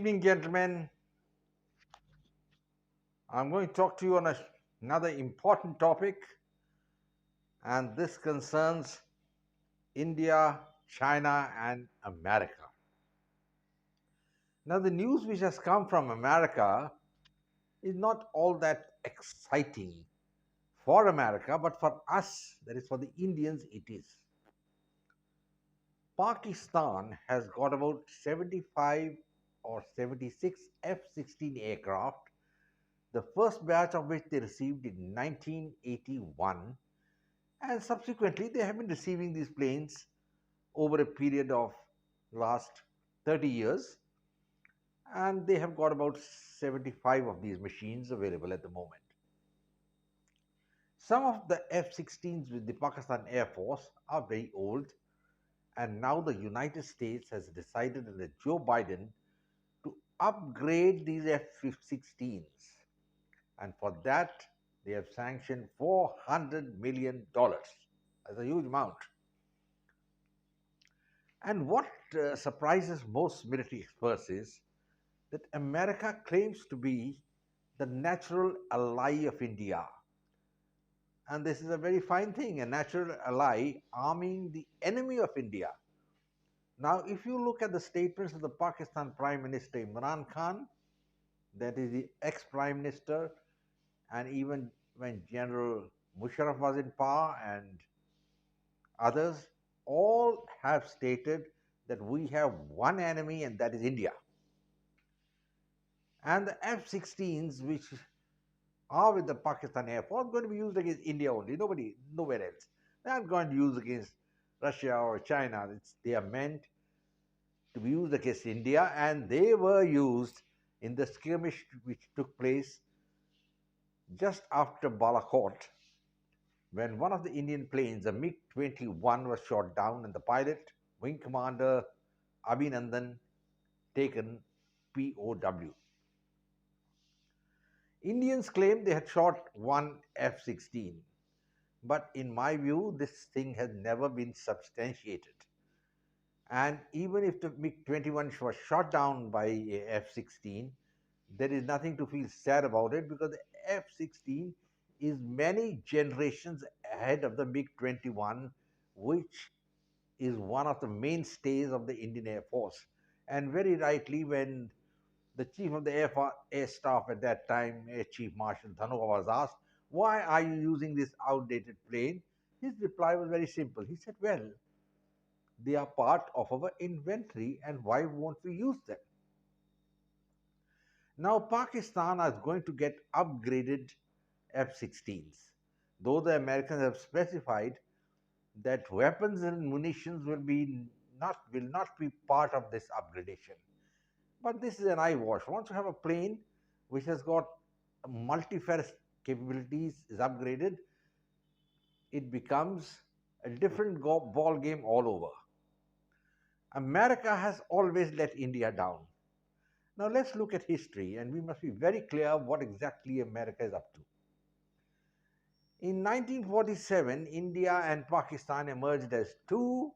evening, gentlemen. I'm going to talk to you on another important topic, and this concerns India, China, and America. Now, the news which has come from America is not all that exciting for America, but for us, that is for the Indians, it is. Pakistan has got about 75 or 76 F-16 aircraft, the first batch of which they received in 1981, and subsequently they have been receiving these planes over a period of last 30 years, and they have got about 75 of these machines available at the moment. Some of the F-16s with the Pakistan Air Force are very old, and now the United States has decided under Joe Biden to upgrade these F-16s, and for that they have sanctioned $400 million. That's a huge amount. And what surprises most military experts is that America claims to be the natural ally of India. And this is a very fine thing, a natural ally arming the enemy of India. Now, if you look at the statements of the Pakistan Prime Minister Imran Khan, that is the ex Prime Minister, and even when General Musharraf was in power and others, all have stated that we have one enemy and that is India. And the F-16s, which are with the Pakistan Air Force, going to be used against India only, nowhere else. They aren't going to use against Russia or China. They are meant to be used against India, and they were used in the skirmish which took place just after Balakot, when one of the Indian planes, a MiG-21, was shot down and the pilot, Wing Commander Abhinandan, taken POW. Indians claim they had shot one F-16, but in my view, this thing has never been substantiated. And even if the MiG-21 was shot down by a F-16, there is nothing to feel sad about it because the F-16 is many generations ahead of the MiG-21, which is one of the mainstays of the Indian Air Force. And very rightly, when the chief of the Air Staff at that time, Air Chief Marshal Dhanoa, was asked, "Why are you using this outdated plane?" His reply was very simple. He said, "Well, they are part of our inventory, and why won't we use them?" Now, Pakistan is going to get upgraded F-16s, though the Americans have specified that weapons and munitions will not be part of this upgradation. But this is an eyewash. Once you have a plane which has got multi-faceted capabilities, is upgraded, it becomes a different ball game all over. America has always let India down. Now let's look at history, and we must be very clear what exactly America is up to. In 1947, India and Pakistan emerged as two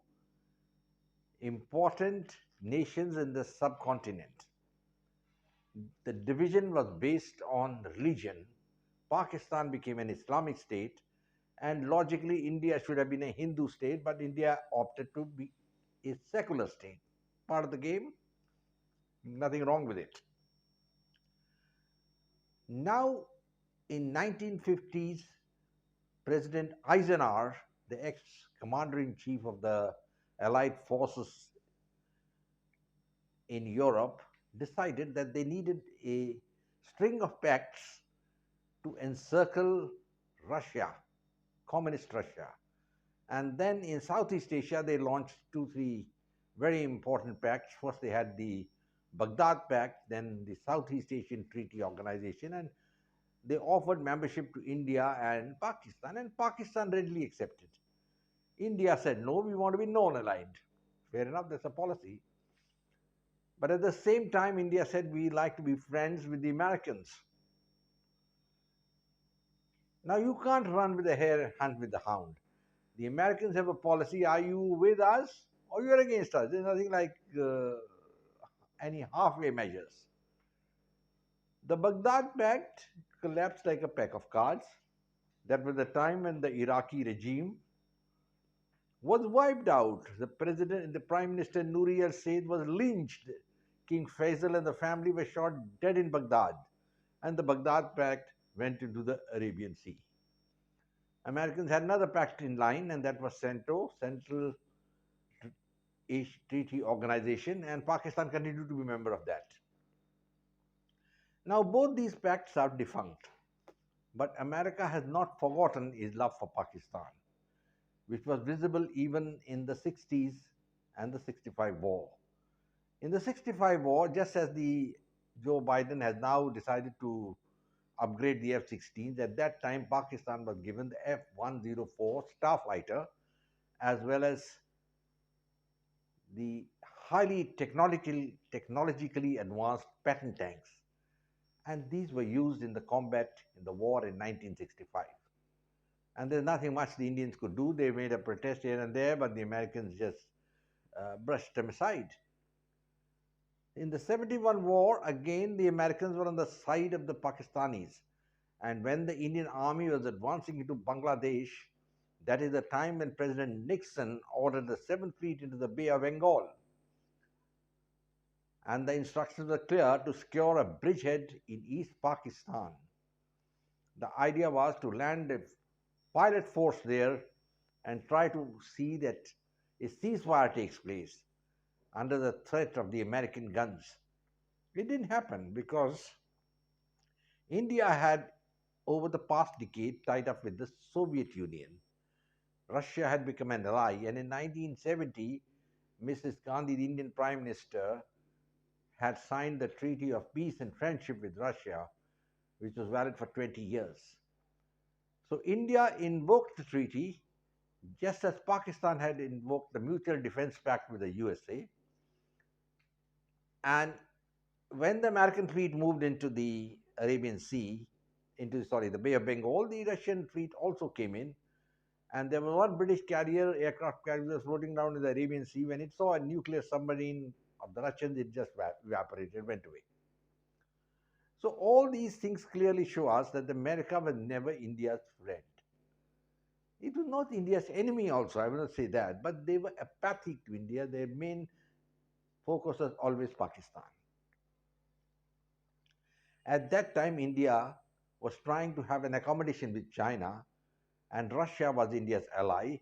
important nations in the subcontinent. The division was based on religion. Pakistan became an Islamic state, and logically, India should have been a Hindu state, but India opted to be a secular state. Part of the game, nothing wrong with it. Now, in 1950s, President Eisenhower, the ex-commander-in-chief of the Allied forces in Europe, decided that they needed a string of pacts to encircle Russia, communist Russia. And then in Southeast Asia, they launched two, three very important pacts. First, they had the Baghdad Pact, then the Southeast Asian Treaty Organization, and they offered membership to India and Pakistan readily accepted. India said, no, we want to be non-aligned. Fair enough, that's a policy. But at the same time, India said, we like to be friends with the Americans. Now, you can't run with the hare, hunt with the hound. The Americans have a policy, are you with us or you're against us? There's nothing like any halfway measures. The Baghdad Pact collapsed like a pack of cards. That was the time when the Iraqi regime was wiped out. The Prime Minister Nouri al Said was lynched. King Faisal and the family were shot dead in Baghdad, and the Baghdad Pact went into the Arabian Sea. Americans had another pact in line, and that was Central Asia Treaty Organization, and Pakistan continued to be a member of that. Now, both these pacts are defunct, but America has not forgotten its love for Pakistan, which was visible even in the 60s and the 65 war. In the 65 war, just as the Joe Biden has now decided to upgrade the F-16s, at that time Pakistan was given the F-104 Starfighter as well as the technologically advanced Patton tanks, and these were used in the combat in the war in 1965. And there's nothing much the Indians could do. They made a protest here and there, but the Americans just brushed them aside. In the 71 war, again, the Americans were on the side of the Pakistanis. And when the Indian army was advancing into Bangladesh, that is the time when President Nixon ordered the 7th Fleet into the Bay of Bengal. And the instructions were clear to secure a bridgehead in East Pakistan. The idea was to land a pilot force there and try to see that a ceasefire takes place under the threat of the American guns. It didn't happen because India had, over the past decade, tied up with the Soviet Union. Russia had become an ally, and in 1970, Mrs. Gandhi, the Indian Prime Minister, had signed the Treaty of Peace and Friendship with Russia, which was valid for 20 years. So India invoked the treaty just as Pakistan had invoked the Mutual Defense Pact with the USA. And when the American fleet moved into the Arabian Sea, the Bay of Bengal, the Russian fleet also came in. And there was one British aircraft carrier floating down in the Arabian Sea. When it saw a nuclear submarine of the Russians, it just evaporated, went away. So all these things clearly show us that America was never India's friend. It was not India's enemy also, I will not say that, but they were apathic to India. Their main focus was always Pakistan. At that time, India was trying to have an accommodation with China, and Russia was India's ally,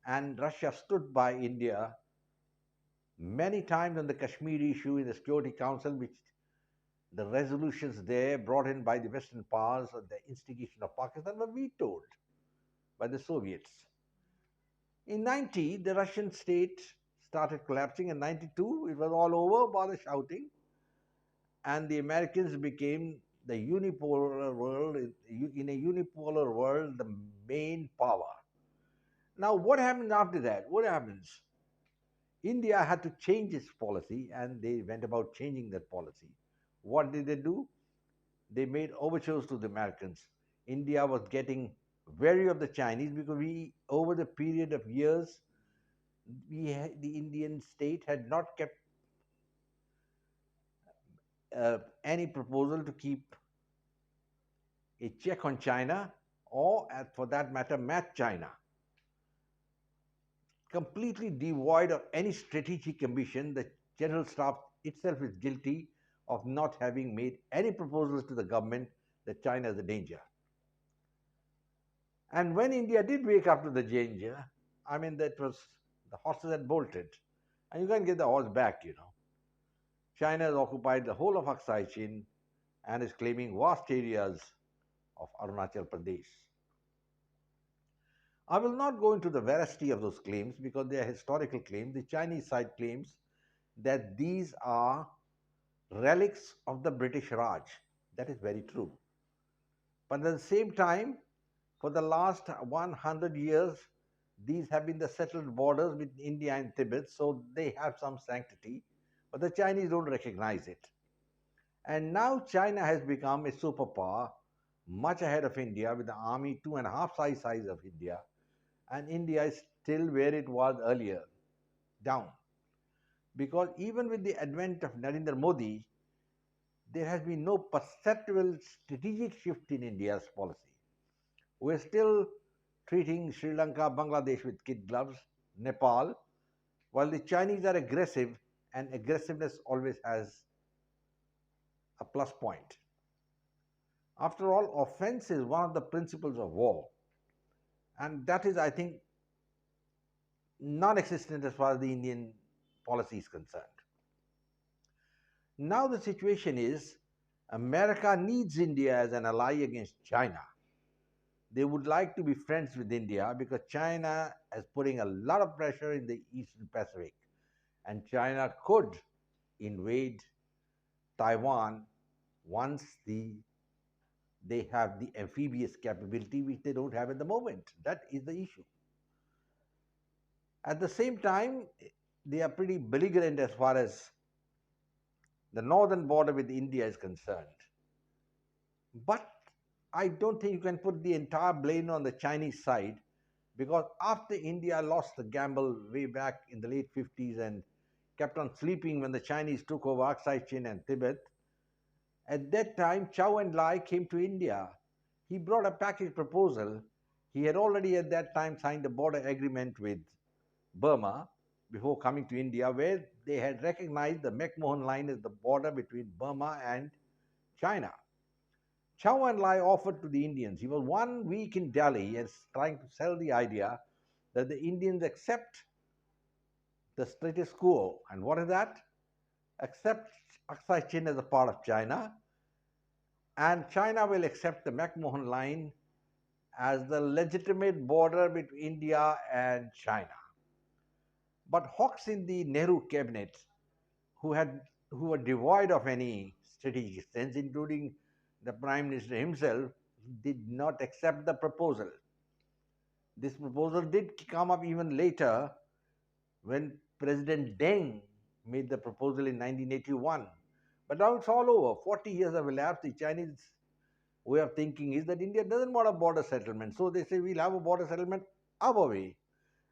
and Russia stood by India many times on the Kashmir issue in the Security Council, which the resolutions there brought in by the Western powers at the instigation of Pakistan were vetoed by the Soviets. In 90, the Russian state started collapsing. In 92, it was all over, bother shouting, and the Americans became the unipolar world, in a unipolar world, the main power. Now, what happened after that? What happens? India had to change its policy, and they went about changing that policy. What did they do? They made overtures to the Americans. India was getting wary of the Chinese because over the period of years, the Indian state had not kept any proposal to keep a check on China or, for that matter, match China. Completely devoid of any strategic ambition, the General Staff itself is guilty of not having made any proposals to the government that China is a danger. And when India did wake up to the danger, I mean, that was the horses had bolted. And you can't get the horse back, you know. China has occupied the whole of Aksai Chin and is claiming vast areas of Arunachal Pradesh. I will not go into the veracity of those claims because they are historical claims. The Chinese side claims that these are relics of the British Raj. That is very true. But at the same time, for the last 100 years, these have been the settled borders with India and Tibet, so they have some sanctity, but the Chinese don't recognize it. And now China has become a superpower, much ahead of India, with an army 2.5 times size of India, and India is still where it was earlier, down. because even with the advent of Narendra Modi, there has been no perceptible strategic shift in India's policy. We're still treating Sri Lanka, Bangladesh with kid gloves, Nepal, while the Chinese are aggressive, and aggressiveness always has a plus point. After all, offense is one of the principles of war, and that is, I think, non existent as far as the Indian policy is concerned. Now, the situation is America needs India as an ally against China. They would like to be friends with India because China is putting a lot of pressure in the Eastern Pacific, and China could invade Taiwan once they have the amphibious capability which they don't have at the moment. That is the issue. At the same time, they are pretty belligerent as far as the northern border with India is concerned. But I don't think you can put the entire blame on the Chinese side because after India lost the gamble way back in the late 50s and kept on sleeping when the Chinese took over Aksai Chin and Tibet, at that time Chow and Lai came to India. He brought a package proposal. He had already at that time signed a border agreement with Burma before coming to India, where they had recognized the McMahon line as the border between Burma and China. Chow and Lai offered to the Indians. He was 1 week in Delhi and trying to sell the idea that the Indians accept the status quo. And what is that? Accept Aksai Chin as a part of China, and China will accept the McMahon line as the legitimate border between India and China. But hawks in the Nehru cabinet, who had who were devoid of any strategic sense, including the Prime Minister himself, did not accept the proposal. This proposal did come up even later when President Deng made the proposal in 1981. But now it's all over. 40 years have elapsed. The Chinese way of thinking is that India doesn't want a border settlement. So they say we'll have a border settlement our way.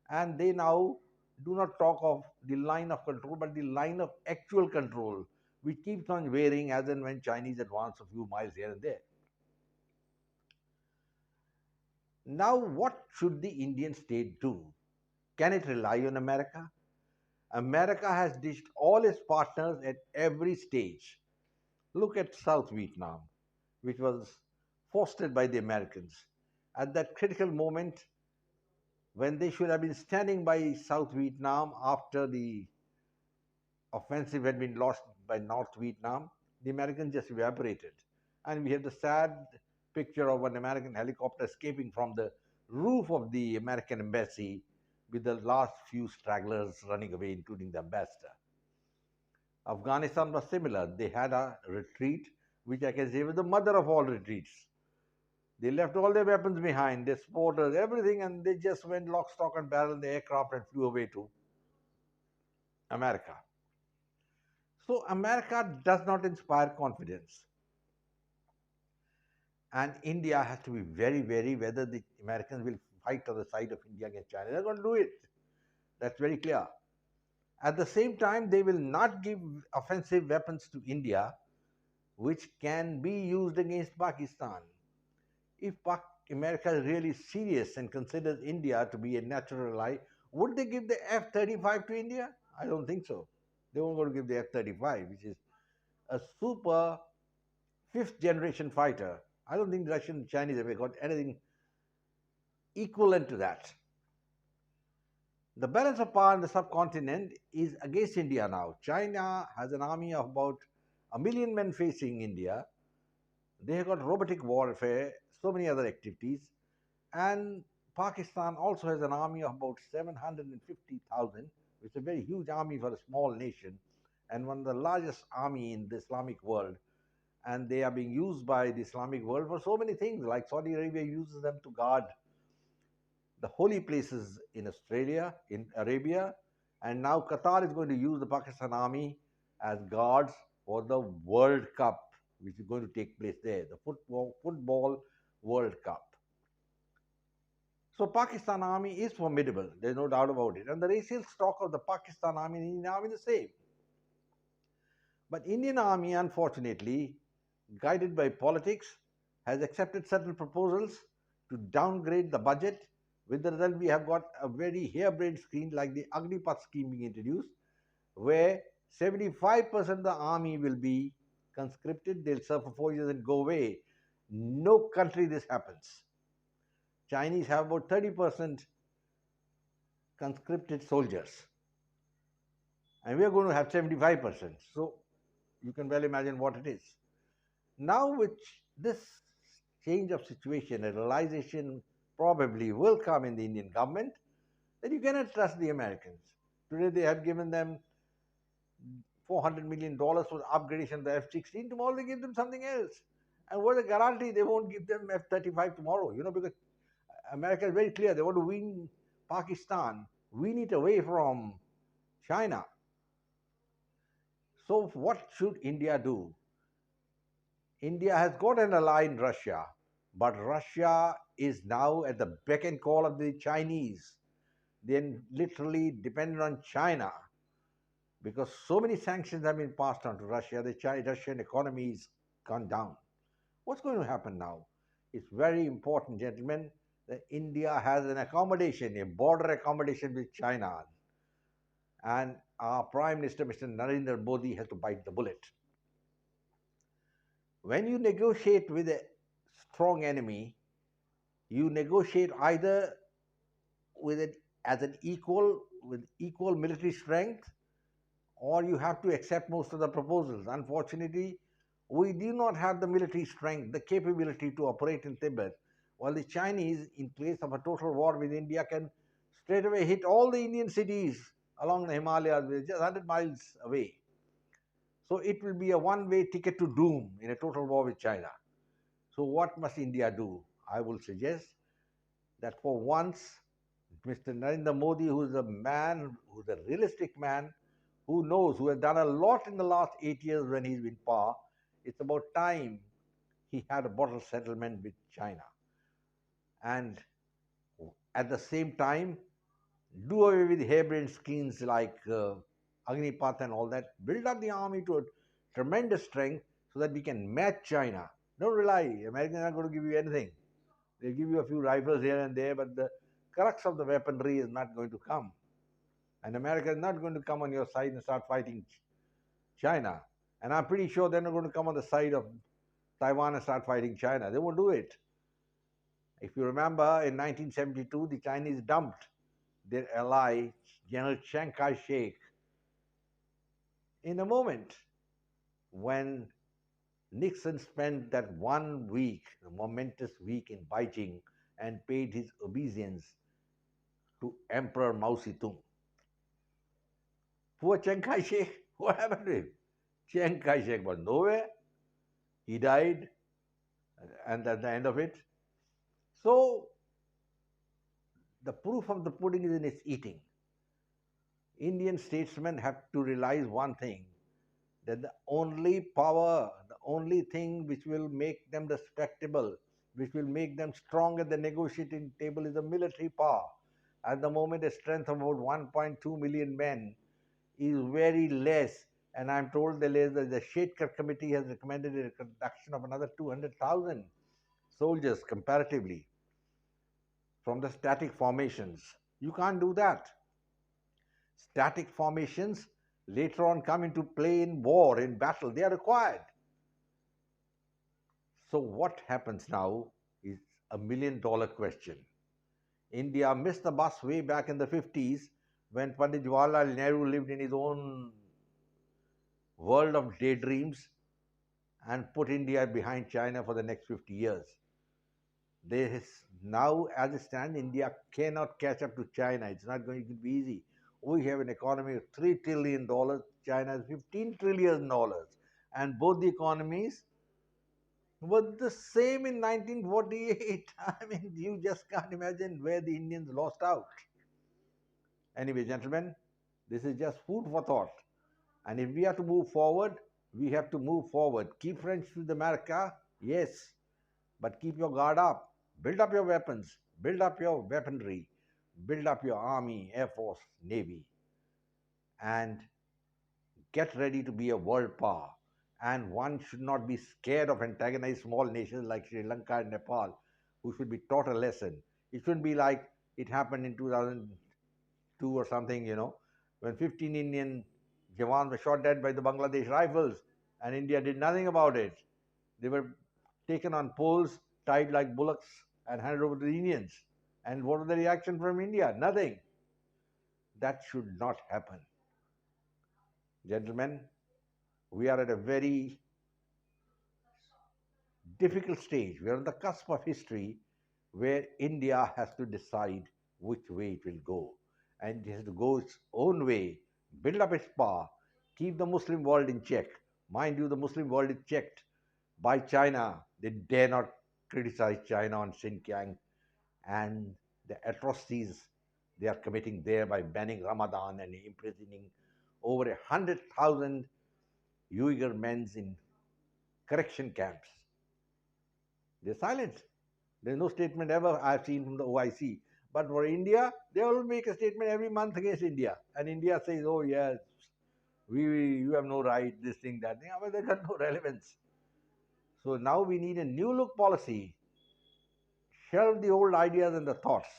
And they now do not talk of the line of control, but the line of actual control, which keeps on varying as and when Chinese advance a few miles here and there. Now, what should the Indian state do? Can it rely on America? America has ditched all its partners at every stage. Look at South Vietnam, which was fostered by the Americans. At that critical moment, when they should have been standing by South Vietnam after the offensive had been lost by North Vietnam, the Americans just evaporated. And we have the sad picture of an American helicopter escaping from the roof of the American embassy with the last few stragglers running away, including the ambassador. Afghanistan was similar. They had a retreat, which I can say was the mother of all retreats. They left all their weapons behind, their supporters, everything, and they just went lock, stock, and barrel in the aircraft and flew away to America. So America does not inspire confidence. And India has to be very, very whether the Americans will fight on the side of India against China. They're going to do it. That's very clear. At the same time, they will not give offensive weapons to India, which can be used against Pakistan. If America is really serious and considers India to be a natural ally, would they give the F-35 to India? I don't think so. They won't going to give the F-35, which is a super fifth generation fighter. I don't think the Russian and Chinese have got anything equivalent to that. The balance of power in the subcontinent is against India now. China has an army of about 1 million men facing India. They have got robotic warfare, so many other activities. And Pakistan also has an army of about 750,000, which is a very huge army for a small nation and one of the largest army in the Islamic world. And they are being used by the Islamic world for so many things, like Saudi Arabia uses them to guard the holy places in Australia, in Arabia, and now Qatar is going to use the Pakistan army as guards for the World Cup, which is going to take place there, the football World Cup. So Pakistan army is formidable. There's no doubt about it. And the racial stock of the Pakistan army and Indian army is the same. But Indian army, unfortunately, guided by politics, has accepted certain proposals to downgrade the budget. With the result, we have got a very harebrained scheme like the Agnipath scheme being introduced, where 75% of the army will be conscripted. They'll serve for 4 years and go away. No country this happens. Chinese have about 30% conscripted soldiers, and we are going to have 75%. So you can well imagine what it is. Now, with this change of situation, a realization probably will come in the Indian government that you cannot trust the Americans. Today, they have given them $400 million for the upgradation of the F-16. Tomorrow, they give them something else. And what a guarantee they won't give them F-35 tomorrow, because America is very clear. They want to win Pakistan, win it away from China. So, what should India do? India has got an ally in Russia, but Russia is now at the beck and call of the Chinese. They're literally dependent on China because so many sanctions have been passed on to Russia. The Russian economy has gone down. What's going to happen now? It's very important, gentlemen, that India has an accommodation, a border accommodation with China. And our Prime Minister, Mr. Narendra Modi, has to bite the bullet. When you negotiate with a strong enemy, you negotiate either with it as an equal with equal military strength, or you have to accept most of the proposals. Unfortunately, we do not have the military strength, the capability to operate in Tibet, while the Chinese, in case of a total war with India, can straight away hit all the Indian cities along the Himalayas, just 100 miles away. So it will be a one-way ticket to doom in a total war with China. So what must India do? I will suggest that for once, Mr. Narendra Modi, who is a man, who's a realistic man, who knows, who has done a lot in the last 8 years when he's in power, it's about time he had a bottle settlement with China. And at the same time, do away with harebrained schemes like Agnipath and all that. Build up the army to a tremendous strength so that we can match China. Don't rely. Americans are not going to give you anything. They'll give you a few rifles here and there, but the crux of the weaponry is not going to come. And America is not going to come on your side and start fighting China. And I'm pretty sure they're not going to come on the side of Taiwan and start fighting China. They won't do it. If you remember, in 1972, the Chinese dumped their ally, General Chiang Kai-shek, in a moment when Nixon spent that 1 week, the momentous week in Beijing, and paid his obeisance to Emperor Mao Zedong. Poor Chiang Kai-shek, what happened to him? Chiang Kai-shek was nowhere. He died, and at the end of it. So, the proof of the pudding is in its eating. Indian statesmen have to realize one thing, that the only power, the only thing which will make them respectable, which will make them strong at the negotiating table is the military power. At the moment, a strength of about 1.2 million men is very less, and I'm told that the Shetkar committee has recommended a reduction of another 200,000 soldiers comparatively from the static formations. You can't do that. Static formations later on come into play in war, in battle. They are required. So what happens now is $1 million question. India missed the bus way back in the 50s when Pandit Jawaharlal Nehru lived in his own world of daydreams and put India behind China for the next 50 years. Now, as it stands, India cannot catch up to China. It's not going to be easy. We have an economy of $3 trillion. China has $15 trillion. And both the economies were the same in 1948. I mean, you just can't imagine where the Indians lost out. Anyway, gentlemen, this is just food for thought. And if we have to move forward, we have to move forward. Keep friends with America, yes, but keep your guard up. Build up your weapons. build up your weaponry, build up your army, air force, navy, and get ready to be a world power. And one should not be scared of antagonized small nations like Sri Lanka and Nepal, who should be taught a lesson. It shouldn't be like it happened in 2002 or something, when 15 Indian Jawans were shot dead by the Bangladesh rifles, and India did nothing about it. They were taken on poles, tied like bullocks, and handed over to the Indians. And what was the reaction from India? Nothing. That should not happen. Gentlemen, we are at a very difficult stage. We are on the cusp of history where India has to decide which way it will go. And it has to go its own way, build up its power, keep the Muslim world in check. Mind you, the Muslim world is checked by China. They dare not criticize China on Xinjiang and the atrocities they are committing there by banning Ramadan and imprisoning over 100,000 Uyghur men in correction camps. They're silent. There's no statement ever I've seen from the OIC. But for India, they all make a statement every month against India. And India says, oh, yes, you have no right, this thing, that thing. But they got no relevance. So now we need a new look policy, shelve the old ideas and the thoughts.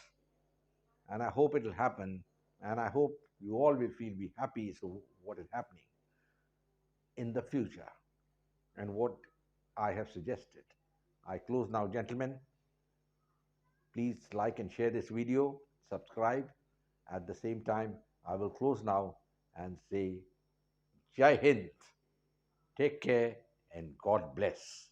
And I hope it will happen. And I hope you all will feel be happy so what is happening in the future and what I have suggested. I close now, gentlemen. Please like and share this video, subscribe. At the same time, I will close now and say Jai Hind. Take care and God bless.